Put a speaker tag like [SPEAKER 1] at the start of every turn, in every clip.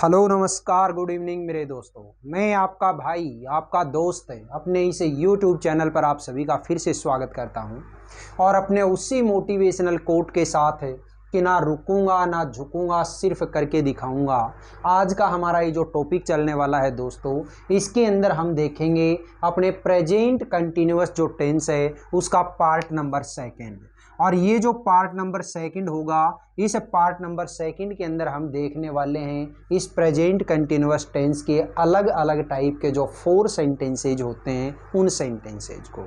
[SPEAKER 1] Hello नमस्कार good evening मेरे दोस्तों। मैं आपका भाई आपका दोस्त अपने इस यूट्यूब चैनल पर आप सभी का फिर से स्वागत करता हूं और अपने उसी मोटिवेशनल कोट के साथ है कि ना रुकूंगा ना झुकूंगा, सिर्फ करके दिखाऊंगा। आज का हमारा ये जो टॉपिक चलने वाला है दोस्तों, इसके अंदर हम देखेंगे अपने प्रेजेंट कंटिन्यूअस जो टेंस है उसका पार्ट नंबर सेकंड। और ये जो पार्ट नंबर सेकंड होगा, इस पार्ट नंबर सेकंड के अंदर हम देखने वाले हैं इस प्रेजेंट कंटिन्यूअस टेंस के अलग अलग टाइप के जो 4 सेंटेंसेज होते हैं, उन सेंटेंसेज को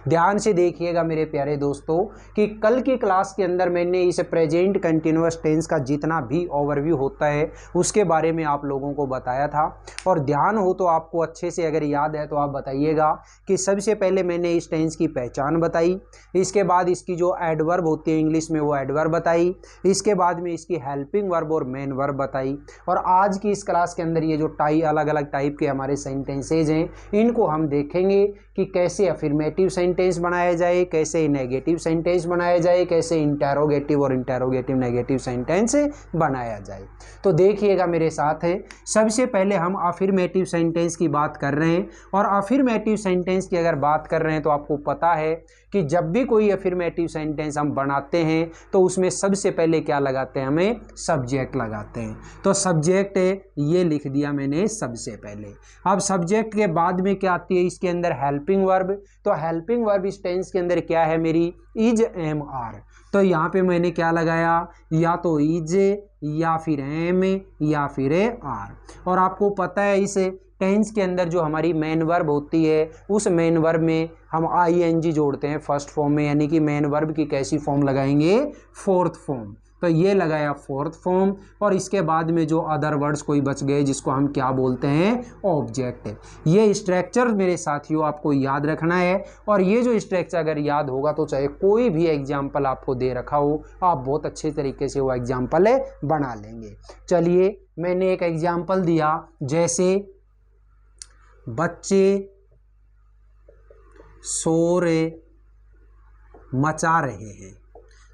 [SPEAKER 1] ध्यान से देखिएगा मेरे प्यारे दोस्तों कि कल की क्लास के अंदर मैंने इस प्रेजेंट कंटिन्यूअस टेंस का जितना भी ओवरव्यू होता है उसके बारे में आप लोगों को बताया था। और ध्यान हो तो आपको अच्छे से अगर याद है तो आप बताइएगा कि सबसे पहले मैंने इस टेंस की पहचान बताई, इसके बाद इसकी जो एडवर्ब होती है इंग्लिश में वो एडवर्ब बताई, इसके बाद में इसकी हेल्पिंग वर्ब और मेन वर्ब बताई। और आज की इस क्लास के अंदर ये जो अलग अलग टाइप के हमारे सेंटेंसेज हैं, इनको हम देखेंगे कि कैसे अफर्मेटिव सेंटेंस बनाया जाए, कैसे नेगेटिव सेंटेंस बनाया जाए, कैसे इंटेरोगेटिव और इंटेरोगेटिव नेगेटिव सेंटेंस बनाया जाए। तो देखिएगा मेरे साथ है। सबसे पहले हम अफर्मेटिव सेंटेंस की बात कर रहे हैं। और अफर्मेटिव सेंटेंस की अगर बात कर रहे हैं तो आपको पता है कि जब भी कोई अफर्मेटिव सेंटेंस हम बनाते हैं तो उसमें सबसे पहले क्या लगाते हैं, हमें सब्जेक्ट लगाते हैं। तो सब्जेक्ट ये लिख दिया मैंने सबसे पहले। अब सब्जेक्ट के बाद में क्या आती है, इसके अंदर हेल्पिंग वर्ब। तो हेल्पिंग वर्ब इस टेंस के अंदर क्या है मेरी, इज एम आर। तो यहाँ पे मैंने क्या लगाया, या तो इज या फिर एम या फिर आर। और आपको पता है इस टेंस के अंदर जो हमारी मेन वर्ब होती है उस मेन वर्ब में हम आईएनजी जोड़ते हैं फर्स्ट फॉर्म में, यानी कि मेन वर्ब की कैसी फॉर्म लगाएंगे, फोर्थ फॉर्म। तो ये लगाया फोर्थ फॉर्म। और इसके बाद में जो अदर वर्ड्स कोई बच गए जिसको हम क्या बोलते हैं, ऑब्जेक्ट। ये स्ट्रक्चर मेरे साथियों आपको याद रखना है। और ये जो स्ट्रक्चर अगर याद होगा तो चाहे कोई भी एग्जाम्पल आपको दे रखा हो आप बहुत अच्छे तरीके से वो एग्जाम्पल बना लेंगे। चलिए मैंने एक एग्जाम्पल दिया, जैसे बच्चे शोर मचा रहे हैं।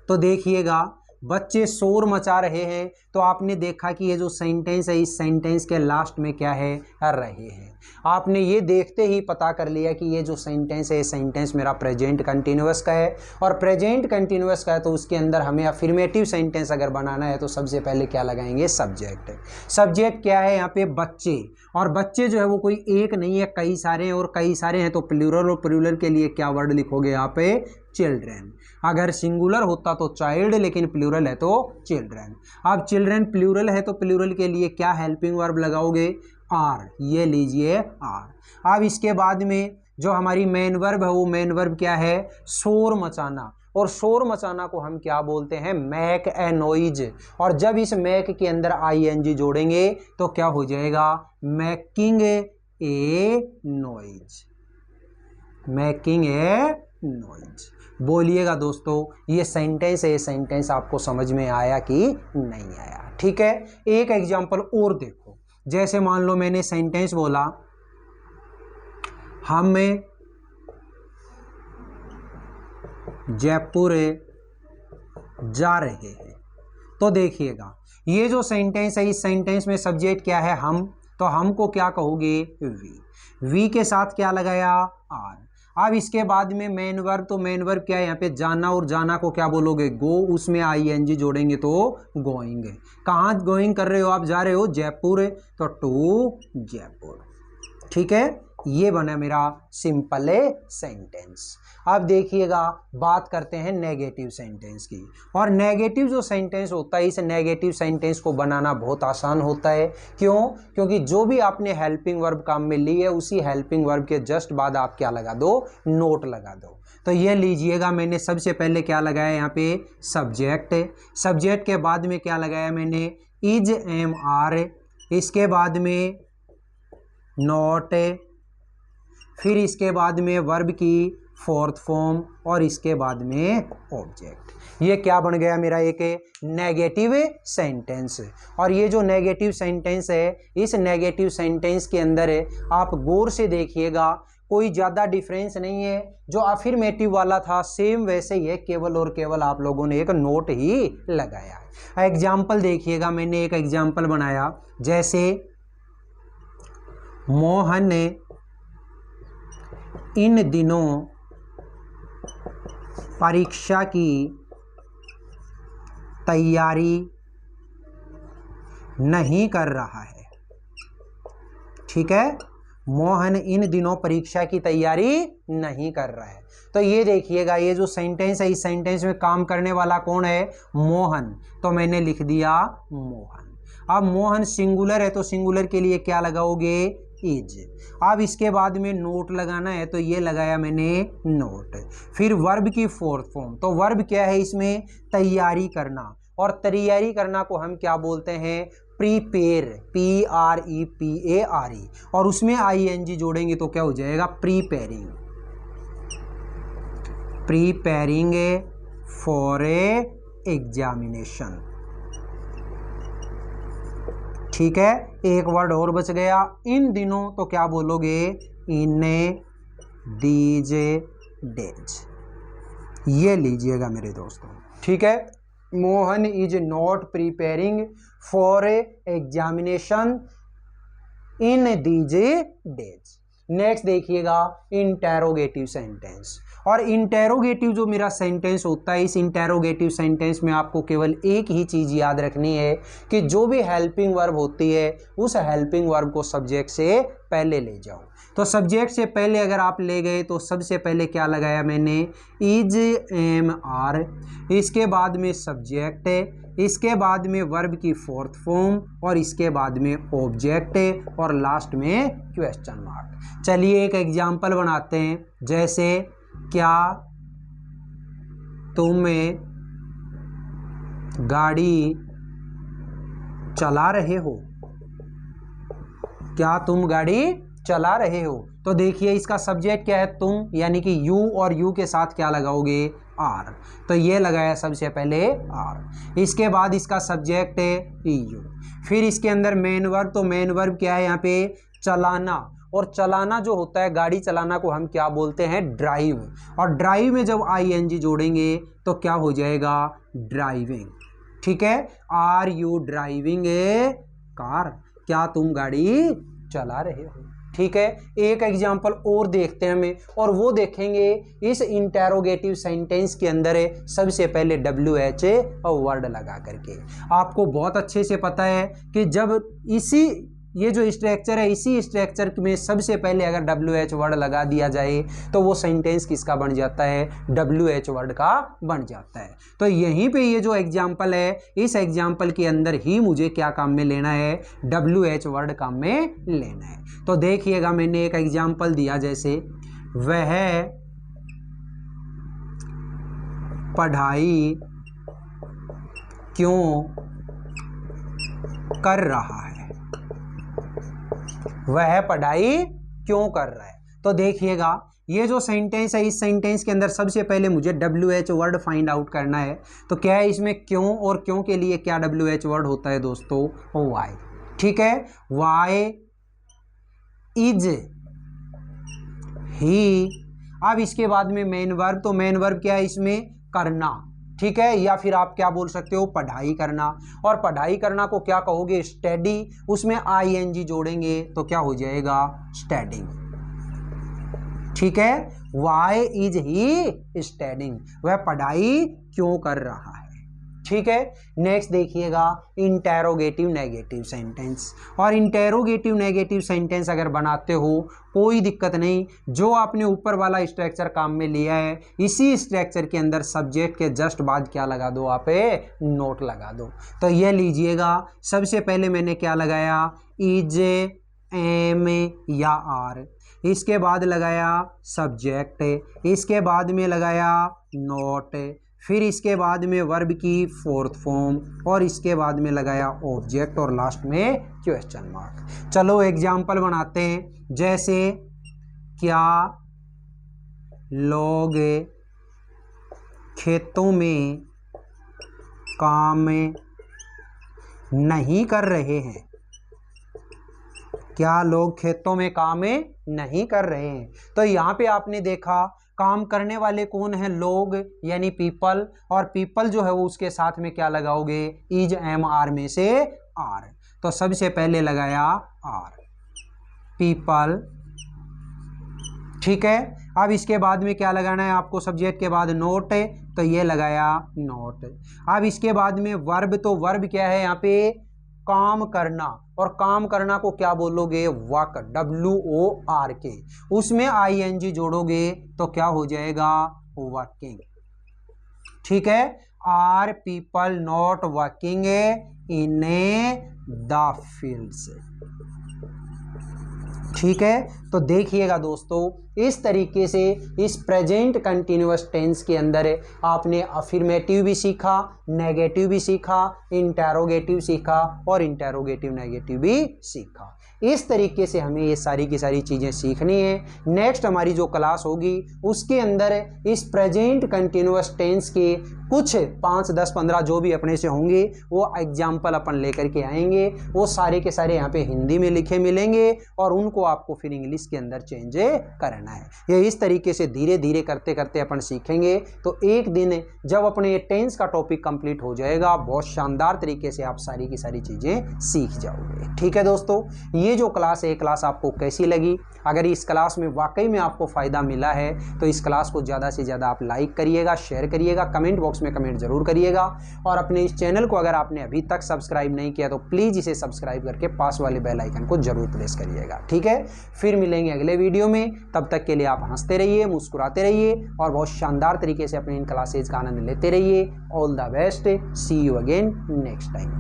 [SPEAKER 1] तो देखिएगा बच्चे शोर मचा रहे हैं, तो आपने देखा कि ये जो सेंटेंस है इस सेंटेंस के लास्ट में क्या है, रहे हैं। आपने ये देखते ही पता कर लिया कि ये जो सेंटेंस है ये सेंटेंस मेरा प्रेजेंट कंटिन्यूअस का है। और प्रेजेंट कंटिन्यूअस का है तो उसके अंदर हमें अफर्मेटिव सेंटेंस अगर बनाना है तो सबसे पहले क्या लगाएंगे, सब्जेक्ट। सब्जेक्ट क्या है यहाँ पे, बच्चे। और बच्चे जो है वो कोई एक नहीं है, कई सारे हैं। और कई सारे हैं तो प्लूरल, और प्लूरल के लिए क्या वर्ड लिखोगे यहाँ पे, चिल्ड्रेन। अगर सिंगुलर होता तो चाइल्ड, लेकिन प्लूरल है तो चिल्ड्रेन। अब चिल्ड्रेन प्लूरल है तो प्लूरल के लिए क्या हेल्पिंग वर्ब लगाओगे, आर। ये लीजिए आर। अब इसके बाद में जो हमारी मेन वर्ब है वो मेन वर्ब क्या है, शोर मचाना। और शोर मचाना को हम क्या बोलते हैं, मैक ए नॉइज। और जब इस मैक के अंदर आईएनजी जोड़ेंगे तो क्या हो जाएगा, मैकिंग ए नॉइज। मैकिंग ए नॉइज। बोलिएगा दोस्तों ये सेंटेंस है, ये सेंटेंस आपको समझ में आया कि नहीं आया। ठीक है, एक एग्जांपल और देखो। जैसे मान लो मैंने सेंटेंस बोला, हम जयपुर जा रहे हैं। तो देखिएगा ये जो सेंटेंस है इस सेंटेंस में सब्जेक्ट क्या है, हम। तो हम को क्या कहोगे, वी के साथ क्या लगाया, आर। अब इसके बाद में मेन वर्ब। तो मेन वर्ब क्या है यहाँ पे, जाना। और जाना को क्या बोलोगे, गो। उसमें आईएनजी जोड़ेंगे तो गोइंग। कहाँ गोइंग कर रहे हो आप, जा रहे हो जयपुर, तो टू जयपुर। ठीक है, ये बना मेरा सिंपल सेंटेंस। अब देखिएगा बात करते हैं नेगेटिव सेंटेंस की। और नेगेटिव जो सेंटेंस होता है इस नेगेटिव सेंटेंस को बनाना बहुत आसान होता है। क्यों, क्योंकि जो भी आपने हेल्पिंग वर्ब काम में ली है उसी हेल्पिंग वर्ब के जस्ट बाद आप क्या लगा दो, नोट लगा दो। तो ये लीजिएगा मैंने सबसे पहले क्या लगाया यहाँ पे, सब्जेक्ट। सब्जेक्ट के बाद में क्या लगाया मैंने, इज एम आर। इसके बाद में नॉट, फिर इसके बाद में वर्ब की फोर्थ फॉर्म, और इसके बाद में ऑब्जेक्ट। ये क्या बन गया मेरा, एक नेगेटिव सेंटेंस। और ये जो नेगेटिव सेंटेंस है इस नेगेटिव सेंटेंस के अंदर आप गौर से देखिएगा कोई ज़्यादा डिफरेंस नहीं है। जो अफर्मेटिव वाला था सेम वैसे ही है, केवल और केवल आप लोगों ने एक नोट ही लगाया है। एग्जाम्पल देखिएगा, मैंने एक एग्जाम्पल बनाया, जैसे मोहन ने इन दिनों परीक्षा की तैयारी नहीं कर रहा है। ठीक है, मोहन इन दिनों परीक्षा की तैयारी नहीं कर रहा है। तो ये देखिएगा, ये जो सेंटेंस है, इस सेंटेंस में काम करने वाला कौन है? मोहन। तो मैंने लिख दिया मोहन। अब मोहन सिंगुलर है तो सिंगुलर के लिए क्या लगाओगे? इज। अब इसके बाद में नोट लगाना है तो ये लगाया मैंने नोट। फिर वर्ब की फोर्थ फॉर्म, तो वर्ब क्या है इसमें? तैयारी करना, और तैयारी करना को हम क्या बोलते हैं? प्रीपेयर, PREPARE, और उसमें ING जोड़ेंगे तो क्या हो जाएगा? Preparing, preparing for A examination. ठीक है, एक वर्ड और बच गया, इन दिनों, तो क्या बोलोगे? In these days. ये लीजिएगा मेरे दोस्तों। ठीक है, Mohan is not preparing for examination in these days. Next देखिएगा, इंटेरोगेटिव सेंटेंस। और इंटेरोगेटिव जो मेरा सेंटेंस होता है, इस इंटेरोगेटिव सेंटेंस में आपको केवल एक ही चीज़ याद रखनी है कि जो भी हेल्पिंग वर्ब होती है उस हेल्पिंग वर्ब को सब्जेक्ट से पहले ले जाओ। तो सब्जेक्ट से पहले अगर आप ले गए तो सबसे पहले क्या लगाया मैंने? Is, am, are. इसके बाद में सब्जेक्ट है, इसके बाद में वर्ब की फोर्थ फॉर्म, और इसके बाद में ऑब्जेक्ट है, और लास्ट में क्वेश्चन मार्क। चलिए एक एग्जाम्पल बनाते हैं, जैसे क्या तुम गाड़ी चला रहे हो? क्या तुम गाड़ी चला रहे हो? तो देखिए इसका सब्जेक्ट क्या है? तुम, यानी कि यू, और यू के साथ क्या लगाओगे? आर। तो ये लगाया सबसे पहले आर। इसके बाद इसका सब्जेक्ट है यू। फिर इसके अंदर मेन वर्ब, तो मेन वर्ब क्या है यहाँ पे? चलाना। और चलाना जो होता है, गाड़ी चलाना को हम क्या बोलते हैं? ड्राइव। और ड्राइव में जब ING जोड़ेंगे तो क्या हो जाएगा? ड्राइविंग। ठीक है, are you driving a car? क्या तुम गाड़ी चला रहे हो? ठीक है, एक एग्जाम्पल और देखते हैं हमें, और वो देखेंगे इस इंटेरोगेटिव सेंटेंस के अंदर है सबसे पहले WH और वर्ड लगा करके। आपको बहुत अच्छे से पता है कि जब ये जो स्ट्रक्चर है, इसी स्ट्रक्चर में सबसे पहले अगर WH वर्ड लगा दिया जाए तो वो सेंटेंस किसका बन जाता है? WH वर्ड का बन जाता है। तो यहीं पे ये जो एग्जाम्पल है, इस एग्जाम्पल के अंदर ही मुझे क्या काम में लेना है? WH वर्ड काम में लेना है। तो देखिएगा, मैंने एक एग्जाम्पल दिया, जैसे वह पढ़ाई क्यों कर रहा है? वह पढ़ाई क्यों कर रहा है? तो देखिएगा, ये जो सेंटेंस है, इस सेंटेंस के अंदर सबसे पहले मुझे WH वर्ड फाइंड आउट करना है। तो क्या है इसमें? क्यों, और क्यों के लिए क्या WH वर्ड होता है दोस्तों? वाई। ठीक है, वाई इज ही। अब इसके बाद में मेन वर्ब, तो मेन वर्ब क्या है इसमें? करना। ठीक है, या फिर आप क्या बोल सकते हो? पढ़ाई करना। और पढ़ाई करना को क्या कहोगे? स्टडी। उसमें ING जोड़ेंगे तो क्या हो जाएगा? स्टडिंग। ठीक है, वाई इज ही स्टडिंग? वह पढ़ाई क्यों कर रहा है? ठीक है, नेक्स्ट देखिएगा, इंटेरोगेटिव नेगेटिव सेंटेंस। और इंटेरोगेटिव नेगेटिव सेंटेंस अगर बनाते हो कोई दिक्कत नहीं, जो आपने ऊपर वाला स्ट्रक्चर काम में लिया है, इसी स्ट्रक्चर के अंदर सब्जेक्ट के जस्ट बाद क्या लगा दो? आप नोट लगा दो। तो ये लीजिएगा, सबसे पहले मैंने क्या लगाया? इज, एम या आर। इसके बाद लगाया सब्जेक्ट, इसके बाद में लगाया नोट, फिर इसके बाद में वर्ब की फोर्थ फॉर्म, और इसके बाद में लगाया ऑब्जेक्ट, और लास्ट में क्वेश्चन मार्क। चलो एग्जाम्पल बनाते हैं, जैसे क्या लोग खेतों में काम नहीं कर रहे हैं? क्या लोग खेतों में काम नहीं कर रहे हैं? तो यहाँ पे आपने देखा काम करने वाले कौन है? लोग, यानी पीपल, और पीपल जो है वो उसके साथ में क्या लगाओगे? इज एम आर में से आर। तो सबसे पहले लगाया आर, पीपल, ठीक है। अब इसके बाद में क्या लगाना है आपको? सब्जेक्ट के बाद नोट है तो ये लगाया नोट। अब इसके बाद में वर्ब, तो वर्ब क्या है यहाँ पे? काम करना, और काम करना को क्या बोलोगे? Work, WORK। उसमें ING जोड़ोगे तो क्या हो जाएगा? वर्किंग, ठीक है। Are people not working in the fields, ठीक है। तो देखिएगा दोस्तों, इस तरीके से इस प्रेजेंट कंटिन्यूअस टेंस के अंदर आपने अफर्मेटिव भी सीखा, नेगेटिव भी सीखा, इंटेरोगेटिव सीखा और इंटेरोगेटिव नेगेटिव भी सीखा। इस तरीके से हमें ये सारी की सारी चीज़ें सीखनी है। नेक्स्ट हमारी जो क्लास होगी उसके अंदर इस प्रेजेंट कंटिन्यूअस टेंस के कुछ 5, 10, 15 जो भी अपने से होंगे वो एग्जाम्पल अपन लेकर के आएंगे। वो सारे के सारे यहाँ पे हिंदी में लिखे मिलेंगे और उनको आपको फिर इंग्लिश के अंदर चेंज करना है। ये इस तरीके से धीरे धीरे करते करते अपन सीखेंगे तो एक दिन जब अपने ये टेंस का टॉपिक कंप्लीट हो जाएगा, बहुत शानदार तरीके से आप सारी की सारी चीज़ें सीख जाओगे। ठीक है दोस्तों, ये जो क्लास है, क्लास आपको कैसी लगी? अगर इस क्लास में वाकई में आपको फ़ायदा मिला है तो इस क्लास को ज़्यादा से ज़्यादा आप लाइक करिएगा, शेयर करिएगा, कमेंट बॉक्स में कमेंट जरूर करिएगा। और अपने इस चैनल को अगर आपने अभी तक सब्सक्राइब नहीं किया तो प्लीज़ इसे सब्सक्राइब करके पास वाले बेल आइकन को जरूर प्रेस करिएगा। ठीक है, फिर मिलेंगे अगले वीडियो में। तब तक के लिए आप हंसते रहिए, मुस्कुराते रहिए और बहुत शानदार तरीके से अपने इन क्लासेज का आनंद लेते रहिए। All the best, see you again next time.